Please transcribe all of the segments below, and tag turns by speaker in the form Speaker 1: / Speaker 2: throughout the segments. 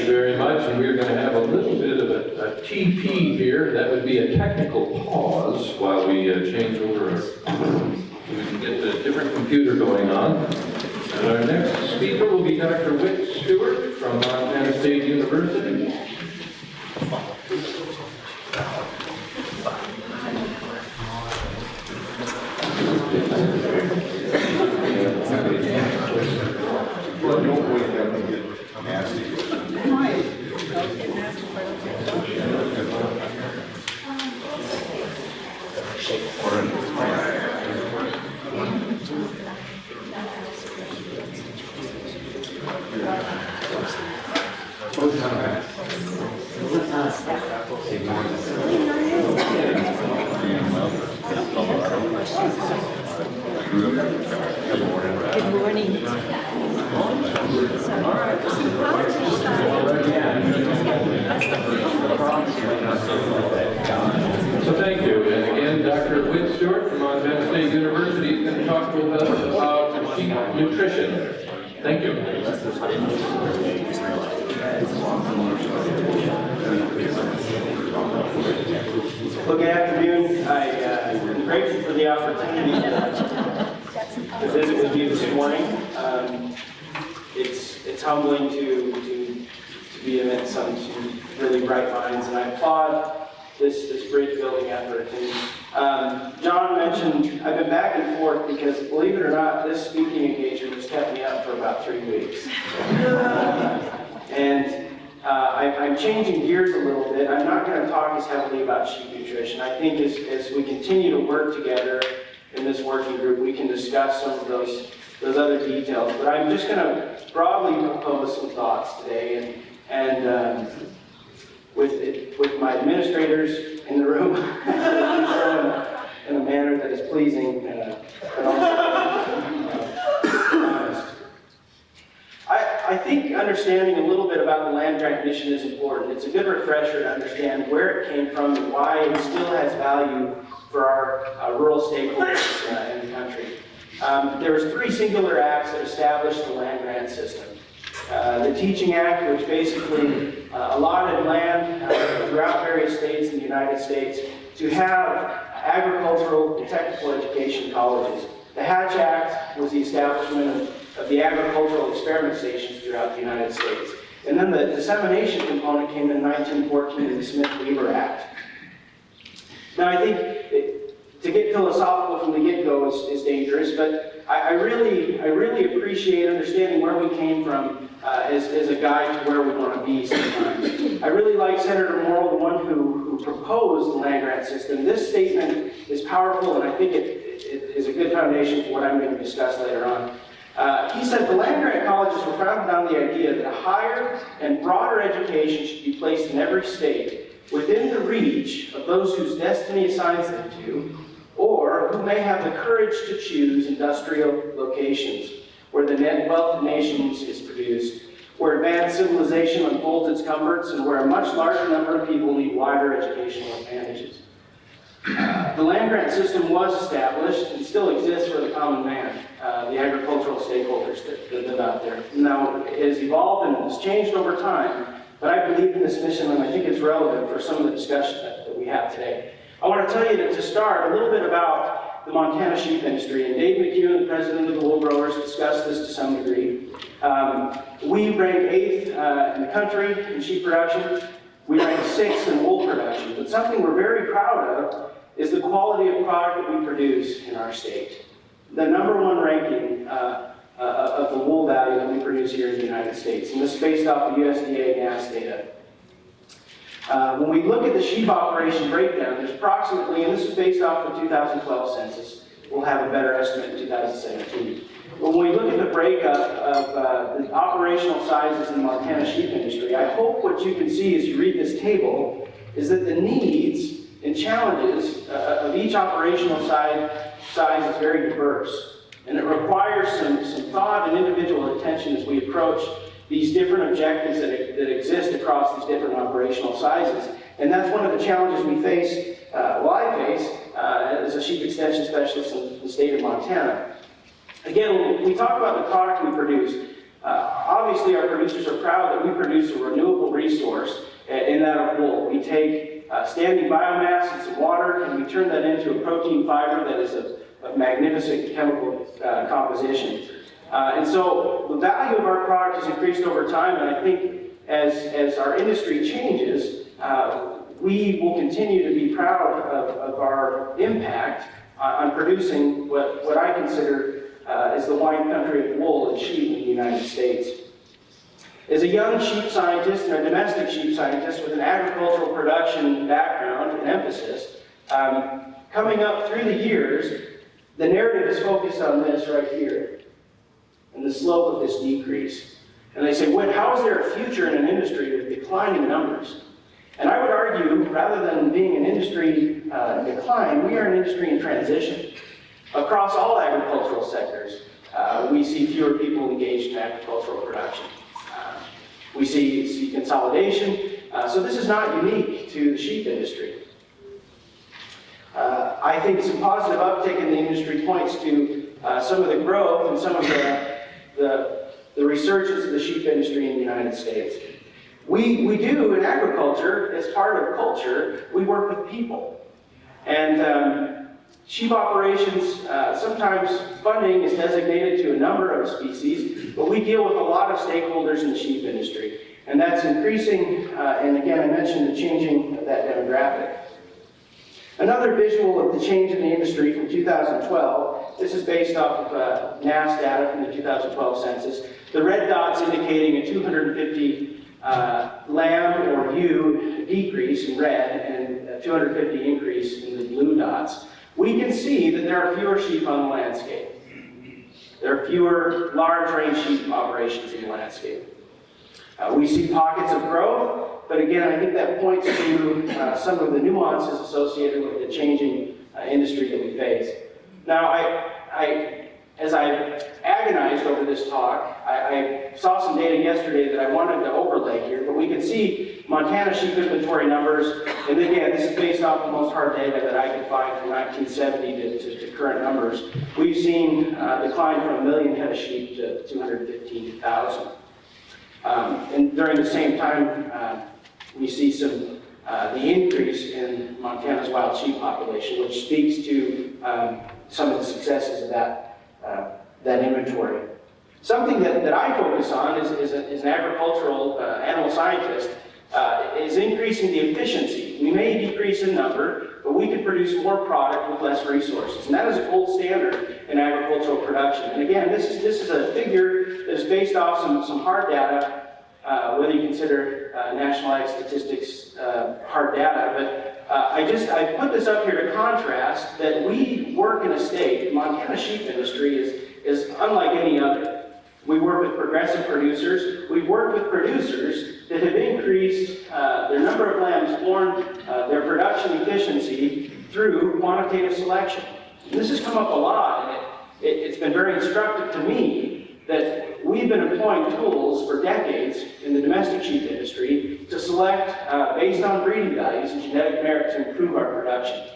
Speaker 1: you very much, and we're going to have a little bit of a TP here. That would be a technical pause while we change over, so we can get a different computer going on. And our next speaker will be Dr. Whit Stewart from Montana State University.
Speaker 2: Good morning.
Speaker 1: So thank you. And again, Dr. Whit Stewart from Montana State University is going to talk with us about sheep nutrition. Thank you.
Speaker 3: Well, good afternoon. I'm grateful for the opportunity to visit with you this morning. It's humbling to be amidst some really bright minds, and I applaud this bridge building effort. And John mentioned I've been back and forth because, believe it or not, this speaking engagement has kept me up for about 3 weeks. I'm changing gears a little bit. I'm not going to talk as heavily about sheep nutrition. I think as we continue to work together in this working group, we can discuss some of those other details. But I'm just going to broadly propose some thoughts today, and with my administrators in the room, in a manner that is pleasing, but also honest. I think understanding a little bit about the land grant mission is important. It's a good refresher to understand where it came from and why it still has value for our rural stakeholders in the country. There was 3 singular acts that established the land grant system. The Teaching Act, which basically allotted land throughout various states in the United States to have agricultural and technical education colleges. The Hatch Act was the establishment of the agricultural experiment stations throughout the United States. And then the dissemination component came in 1914 in the Smith-Weaver Act. Now I think to get philosophical from the get-go is dangerous, but I really appreciate understanding where we came from as a guide to where we want to be sometimes. I really like Senator Morrill, the one who proposed the land grant system. This statement is powerful, and I think it is a good foundation for what I'm going to discuss later on. He said the land grant colleges were founded on the idea that a higher and broader education should be placed in every state within the reach of those whose destiny assigns them to, or who may have the courage to choose industrial locations where the net wealth of nations is produced, where advanced civilization unfolds its comforts, and where a much larger number of people need wider educational advantages. The land grant system was established and still exists for the common man, the agricultural stakeholders that live out there. Now, it has evolved and has changed over time, but I believe in this mission, and I think it's relevant for some of the discussion that we have today. I want to tell you to start a little bit about the Montana sheep industry, and Dave McEwen, the president of the Wool Growers, discussed this to some degree. We rank 8th in the country in sheep production. We rank 6th in wool production, but something we're very proud of is the quality of product that we produce in our state. The #1 ranking of the wool value that we produce here in the United States, and this is based off of USDA NASS data. When we look at the sheep operation breakdown, there's approximately, and this is based off the 2012 census, we'll have a better estimate in 2017. But when we look at the breakup of the operational sizes in the Montana sheep industry, I hope what you can see as you read this table is that the needs and challenges of each operational size is very diverse. And it requires some thought and individual attention as we approach these different objectives that exist across these different operational sizes. And that's one of the challenges we face, I face, as a sheep extension specialist in the state of Montana. Again, when we talk about the product we produce, Obviously, our producers are proud that we produce a renewable resource in that of wool. We take standing biomass and some water, and we turn that into a protein fiber that is a magnificent chemical composition. And so the value of our product has increased over time, and I think as our industry changes, we will continue to be proud of our impact on producing what I consider is the wine country of wool and sheep in the United States. As a young sheep scientist and a domestic sheep scientist with an agricultural production background and emphasis, coming up through the years, the narrative is focused on this right here, and the slope of this decrease. And they say, Whit, how is there a future in an industry with declining numbers? And I would argue, rather than being an industry in decline, we are an industry in transition. Across all agricultural sectors, we see fewer people engaged in agricultural production. We see consolidation, so this is not unique to the sheep industry. I think some positive uptick in the industry points to some of the growth and some of the resurgence of the sheep industry in the United States. We do in agriculture, as part of culture, we work with people. And sheep operations, sometimes funding is designated to a number of species, but we deal with a lot of stakeholders in the sheep industry. And that's increasing, and again, I mentioned the changing of that demographic. Another visual of the change in the industry from 2012, this is based off of NAS data from the 2012 census. The red dots indicating a 250 lamb or ewe decrease in red and a 250 increase in the blue dots. We can see that there are fewer sheep on the landscape. There are fewer large range sheep operations in the landscape. We see pockets of growth, but again, I think that points to some of the nuances associated with the changing industry that we face. Now, as I agonized over this talk, I saw some data yesterday that I wanted to overlay here, but we can see Montana sheep inventory numbers, and again, this is based off the most hard data that I could find from 1970 to current numbers. We've seen a decline from 1 million head of sheep to 215,000. And during the same time, we see the increase in Montana's wild sheep population, which speaks to some of the successes of that inventory. Something that I focus on as an agricultural animal scientist is increasing the efficiency. We may decrease in number, but we can produce more product with less resources. And that is a gold standard in agricultural production. And again, this is a figure that is based off some hard data, whether you consider National Ag Statistics hard data, but I put this up here to contrast that we work in a state, the Montana sheep industry is unlike any other. We work with progressive producers. We've worked with producers that have increased their number of lambs born, their production efficiency through quantitative selection. And this has come up a lot, and it's been very instructive to me that we've been employing tools for decades in the domestic sheep industry to select based on breeding values and genetic merit to improve our production.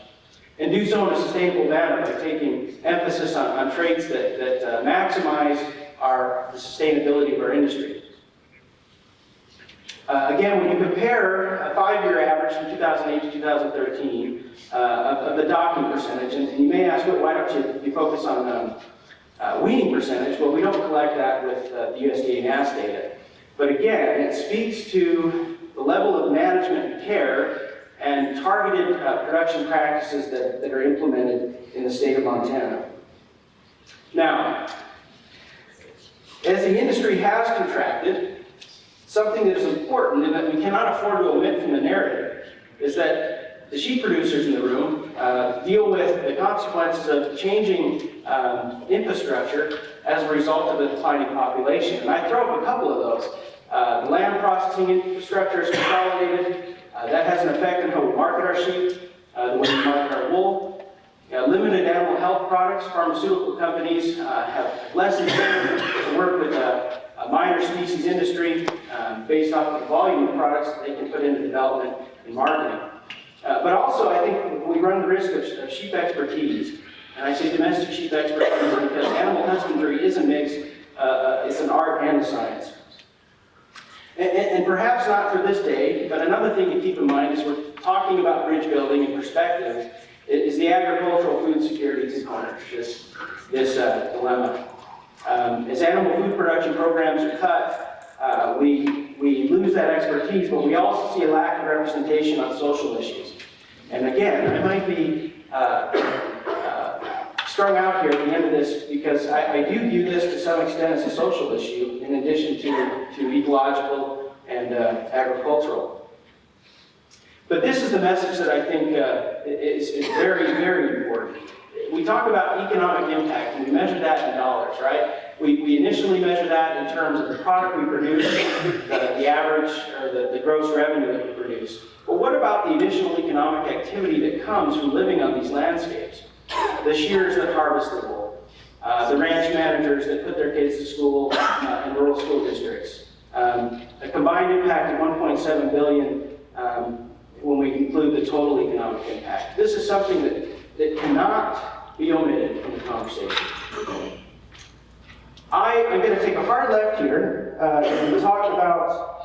Speaker 3: And do so in a sustainable manner by taking emphasis on traits that maximize the sustainability of our industry. Again, when you compare a 5-year average from 2008 to 2013 of the docking percentage, and you may ask, well, why don't you focus on weaning percentage? Well, we don't collect that with the USDA NAS data. But again, it speaks to the level of management and care and targeted production practices that are implemented in the state of Montana. Now, as the industry has contracted, something that is important and that we cannot afford to omit from the narrative is that the sheep producers in the room deal with the consequences of changing infrastructure as a result of a declining population. And I throw up a couple of those. The land processing infrastructure is consolidated. That has an effect on how we market our sheep, the way we market our wool. Limited animal health products. Pharmaceutical companies have less incentive to work with a minor species industry based off the volume of products that they can put into development and marketing. But also, I think we run the risk of sheep expertise. And I say domestic sheep expertise because animal husbandry is a mix, it's an art and a science. And perhaps not for this day, but another thing to keep in mind is we're talking about bridge building and perspective is the agricultural food security component, this dilemma. As animal food production programs are cut, we lose that expertise, but we also see a lack of representation on social issues. And again, I might be strung out here at the end of this because I do view this to some extent as a social issue in addition to ecological and agricultural. But this is the message that I think is very, very important. We talk about economic impact and we measure that in dollars, right? We initially measure that in terms of the product we produce, the average or the gross revenue that we produce. But what about the additional economic activity that comes from living on these landscapes? The shearers that harvest the wool, the ranch managers that put their kids to school in rural school districts. A combined impact of $1.7 billion when we include the total economic impact. This is something that cannot be omitted from the conversation. I'm going to take a hard left here and talk about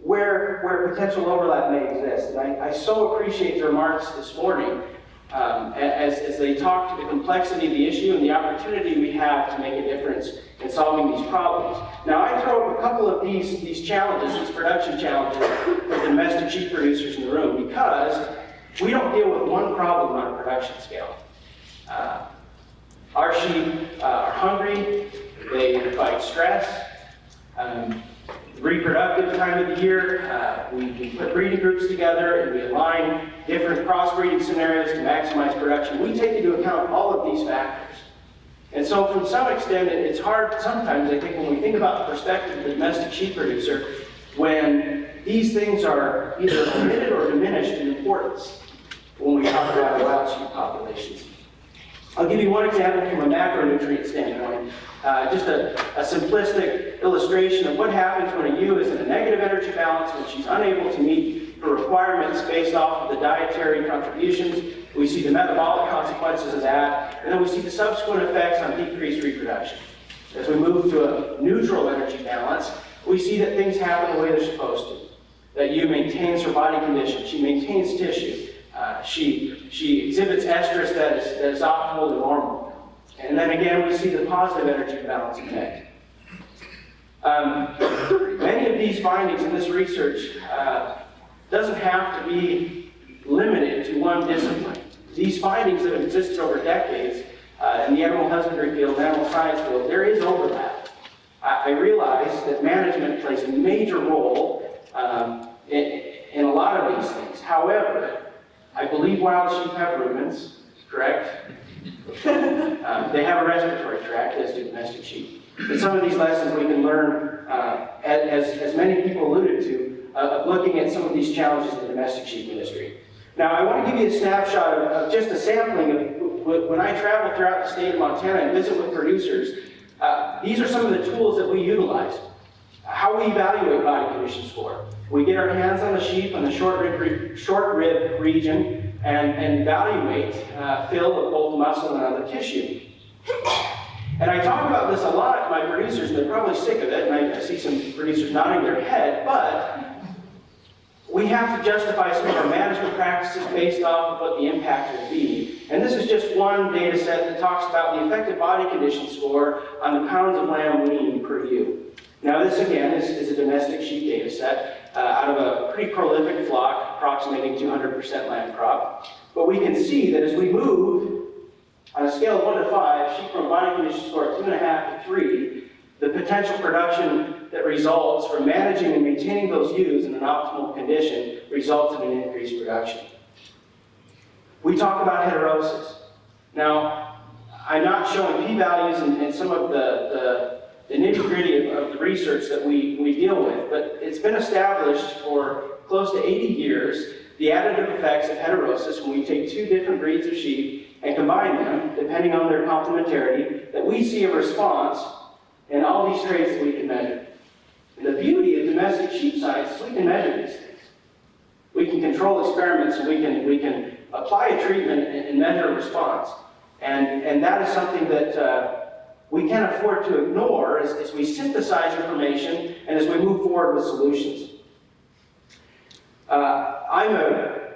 Speaker 3: where potential overlap may exist. And I so appreciate the remarks this morning as they talk to the complexity of the issue and the opportunity we have to make a difference in solving these problems. Now, I throw up a couple of these challenges, these production challenges for the domestic sheep producers in the room because we don't deal with one problem on a production scale. Our sheep are hungry, they fight stress, reproductive time of the year, we put breeding groups together and we align different crossbreeding scenarios to maximize production. We take into account all of these factors. And so from some extent, it's hard sometimes, I think, when we think about the perspective of the domestic sheep producer, when these things are either omitted or diminished in importance when we talk about our wild sheep populations. I'll give you one example from a macronutrient standpoint. Just a simplistic illustration of what happens when a ewe is in a negative energy balance, when she's unable to meet her requirements based off of the dietary contributions. We see the metabolic consequences of that, and then we see the subsequent effects on decreased reproduction. As we move to a neutral energy balance, we see that things happen the way they're supposed to. That ewe maintains her body condition, she maintains tissue, she exhibits estrus that is optimal to normal. And then again, we see the positive energy balance effect. Many of these findings in this research doesn't have to be limited to one discipline. These findings that have existed over decades in the animal husbandry field, animal science field, there is overlap. I realize that management plays a major role in a lot of these things. However, I believe wild sheep have ruminants, correct? They have a respiratory tract, as do domestic sheep. And some of these lessons we can learn, as many people alluded to, of looking at some of these challenges in the domestic sheep industry. Now, I want to give you a snapshot of just a sampling of when I travel throughout the state of Montana and visit with producers. These are some of the tools that we utilize. How we evaluate body condition score. We get our hands on the sheep on the short rib region and evaluate fill of both muscle and other tissue. And I talk about this a lot to my producers, and they're probably sick of it, and I see some producers nodding their head, but we have to justify some of our management practices based off of what the impact will be. And this is just one data set that talks about the effective body condition score on the pounds of lamb weaned per ewe. Now this again is a domestic sheep data set out of a pretty prolific flock approximating 200% lamb crop. But we can see that as we move on a scale of 1 to 5, sheep from a body condition score of 2.5 to 3, the potential production that results from managing and maintaining those ewes in an optimal condition results in an increased production. We talk about heterosis. Now, I'm not showing p-values and some of the nitty-gritty of the research that we deal with, but it's been established for close to 80 years the additive effects of heterosis when we take two different breeds of sheep and combine them, depending on their complementarity, that we see a response in all these traits that we can measure. And the beauty of domestic sheep science is we can measure these things. We can control experiments and we can apply a treatment and measure a response. And that is something that we can't afford to ignore as we synthesize information and as we move forward with solutions. I'm a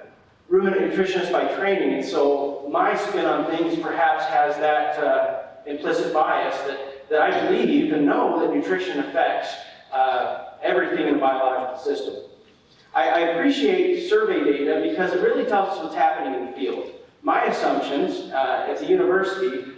Speaker 3: ruminant nutritionist by training, and so my spin on things perhaps has that implicit bias that I believe and know that nutrition affects everything in the biological system. I appreciate survey data because it really tells us what's happening in the field. My assumptions at the university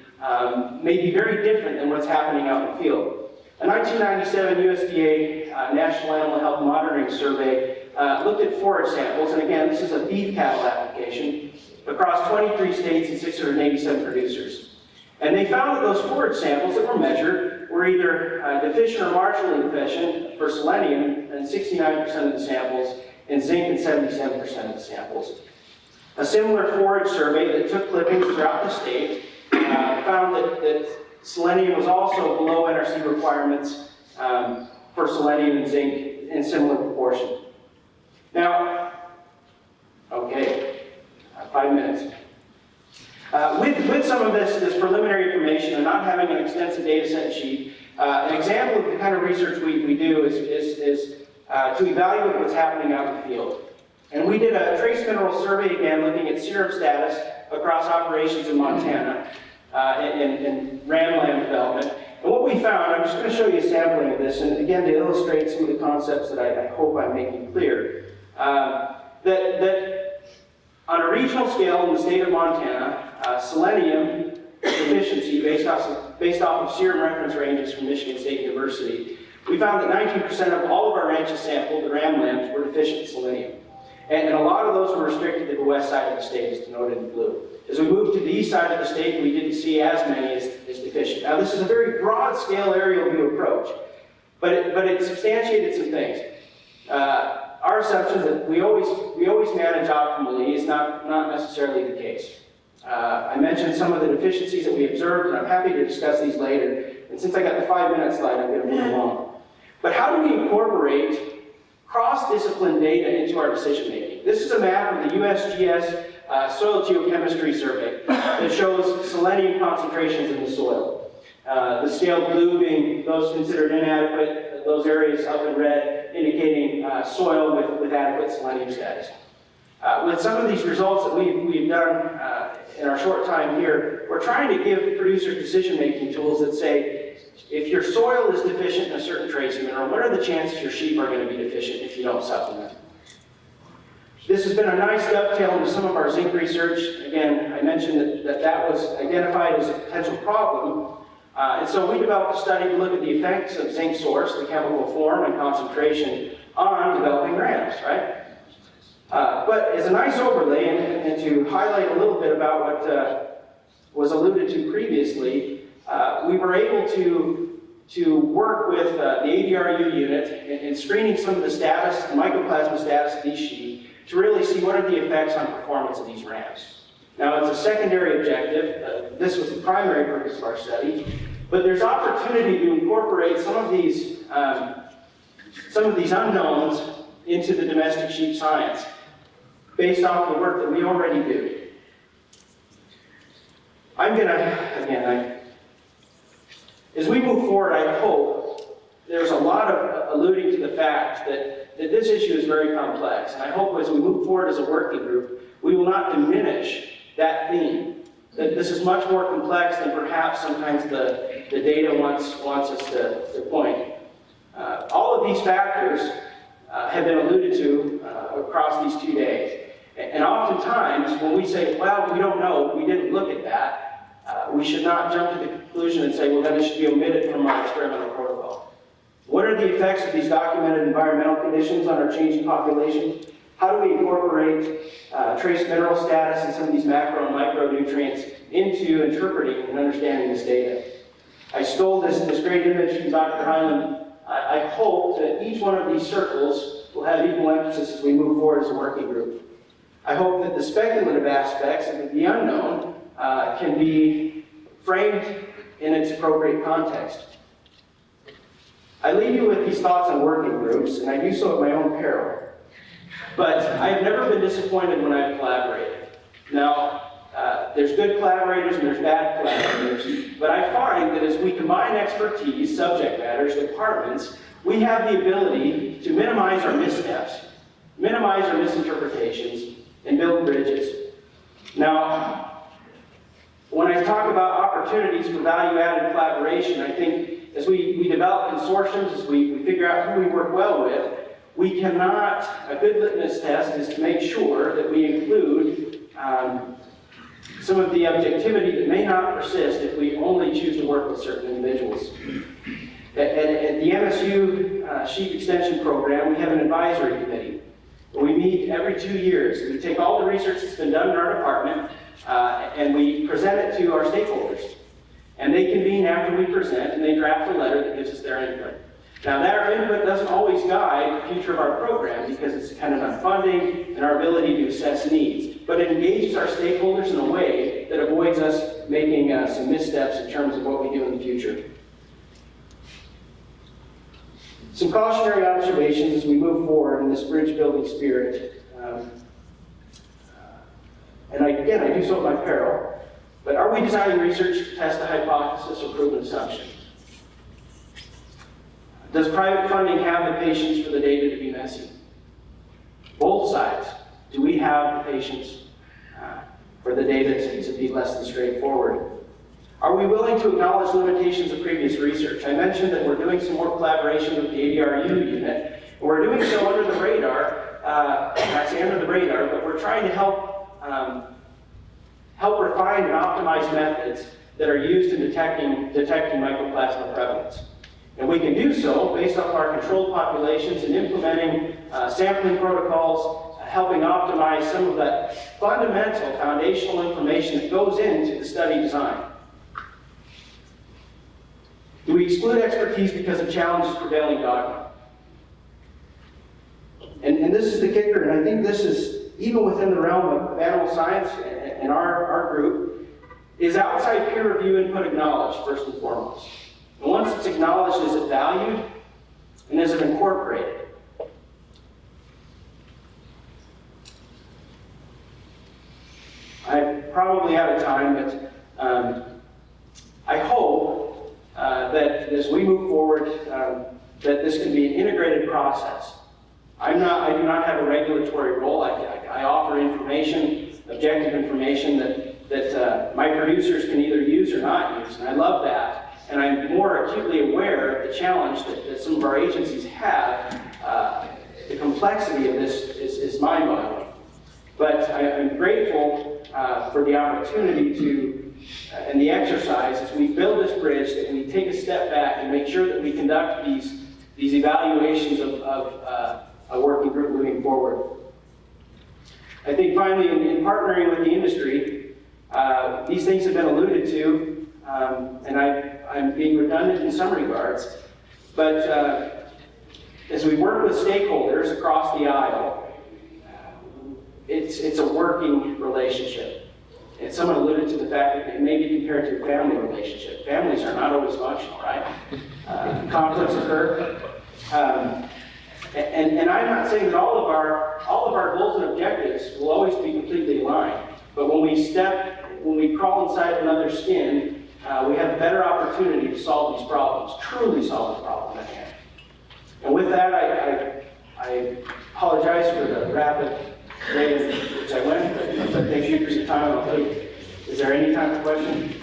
Speaker 3: may be very different than what's happening out in the field. A 1997 USDA National Animal Health Monitoring Survey looked at forage samples, and again, this is a beef cattle application, across 23 states and 687 producers. And they found that those forage samples that were measured were either deficient or marginally deficient for selenium in 69% of the samples, and zinc in 77% of the samples. A similar forage survey that took clippings throughout the state found that selenium was also below NRC requirements for selenium and zinc in similar proportion. Now, okay, 5 minutes. With some of this preliminary information and not having an extensive data set sheet, an example of the kind of research we do is to evaluate what's happening out in the field. And we did a trace mineral survey again, looking at serum status across operations in Montana in ram lamb development. And what we found, I'm just going to show you a sampling of this, and again to illustrate some of the concepts that I hope I'm making clear. That on a regional scale in the state of Montana, selenium deficiency based off of serum reference ranges from Michigan State University, we found that 19% of all of our ranches sampled, the ram lambs, were deficient in selenium. And a lot of those were restricted to the west side of the state, as denoted in blue. As we moved to the east side of the state, we didn't see as many as deficient. Now, this is a very broad scale aerial view approach, but it substantiated some things. Our assumption that we always manage optimally is not necessarily the case. I mentioned some of the deficiencies that we observed, and I'm happy to discuss these later. And since I got the 5-minute slide, I'm going to move along. But how do we incorporate cross-discipline data into our decision-making? This is a map of the USGS Soil Geochemistry Survey that shows selenium concentrations in the soil. The scaled blue being those considered inadequate, those areas up in red indicating soil with adequate selenium status. With some of these results that we've done in our short time here, we're trying to give producers decision-making tools that say, if your soil is deficient in a certain trace mineral, what are the chances your sheep are going to be deficient if you don't supplement? This has been a nice dovetail into some of our zinc research. Again, I mentioned that was identified as a potential problem. And so we developed a study to look at the effects of zinc source, the chemical form and concentration, on developing rams, right? But as a nice overlay, and to highlight a little bit about what was alluded to previously, we were able to work with the ADRU unit in screening some of the status, the mycoplasma status of these sheep, to really see what are the effects on performance of these rams. Now, it's a secondary objective. This was the primary purpose of our study, but there's opportunity to incorporate some of these unknowns into the domestic sheep science based off the work that we already do. As we move forward, I hope there's a lot of alluding to the fact that this issue is very complex. And I hope as we move forward as a working group, we will not diminish that theme. That this is much more complex than perhaps sometimes the data wants us to point. All of these factors have been alluded to across these 2 days. And oftentimes, when we say, well, we don't know, we didn't look at that, we should not jump to the conclusion and say, well, then it should be omitted from our experimental protocol. What are the effects of these documented environmental conditions on our changing population? How do we incorporate trace mineral status and some of these macro and micronutrients into interpreting and understanding this data? I stole this great image from Dr. Hyland. I hope that each one of these circles will have equal emphasis as we move forward as a working group. I hope that the speculative aspects and the unknown can be framed in its appropriate context. I leave you with these thoughts on working groups, and I do so at my own peril. But I've never been disappointed when I've collaborated. Now, there's good collaborators and there's bad collaborators, but I find that as we combine expertise, subject matters, departments, we have the ability to minimize our missteps, minimize our misinterpretations, and build bridges. Now, when I talk about opportunities for value-added collaboration, I think as we develop consortiums, as we figure out who we work well with, a good litmus test is to make sure that we include some of the objectivity that may not persist if we only choose to work with certain individuals. At the MSU Sheep Extension Program, we have an advisory committee. We meet every 2 years. We take all the research that's been done in our department and we present it to our stakeholders. And they convene after we present and they draft a letter that gives us their input. Now, that input doesn't always guide the future of our program because it's dependent on funding and our ability to assess needs. But it engages our stakeholders in a way that avoids us making some missteps in terms of what we do in the future. Some cautionary observations as we move forward in this bridge building spirit. And I do so at my peril. But are we designing research to test a hypothesis or prove an assumption? Does private funding have the patience for the data to be messy? Both sides. Do we have the patience for the data to be less than straightforward? Are we willing to acknowledge limitations of previous research? I mentioned that we're doing some more collaboration with the ADRU unit. And we're doing so under the radar, actually under the radar, but we're trying to help refine and optimize methods that are used in detecting mycoplasma prevalence. And we can do so based off our controlled populations and implementing sampling protocols, helping optimize some of that fundamental foundational information that goes into the study design. Do we exclude expertise because it challenges prevailing dogma? And this is the kicker, and I think this is, even within the realm of animal science and our group, is outside peer review input acknowledged, first and foremost. And once it's acknowledged, is it valued? And is it incorporated? I'm probably out of time, but I hope that as we move forward, that this can be an integrated process. I do not have a regulatory role. I offer information, objective information that my producers can either use or not use, and I love that. And I'm more acutely aware of the challenge that some of our agencies have. The complexity of this is mind-boggling. But I'm grateful for the opportunity to, and the exercise as we build this bridge, that we take a step back and make sure that we conduct these evaluations of a working group moving forward. I think finally, in partnering with the industry, these things have been alluded to, and I'm being redundant in some regards, but as we work with stakeholders across the aisle, it's a working relationship. And someone alluded to the fact that it may be compared to a family relationship. Families are not always functional, right? Conflicts occur. And I'm not saying that all of our goals and objectives will always be completely aligned. But when we crawl inside another's skin, we have a better opportunity to solve these problems, truly solve the problem at hand. And with that, I apologize for the rapid way in which I went, but thank you for your time. Is there any time for questions?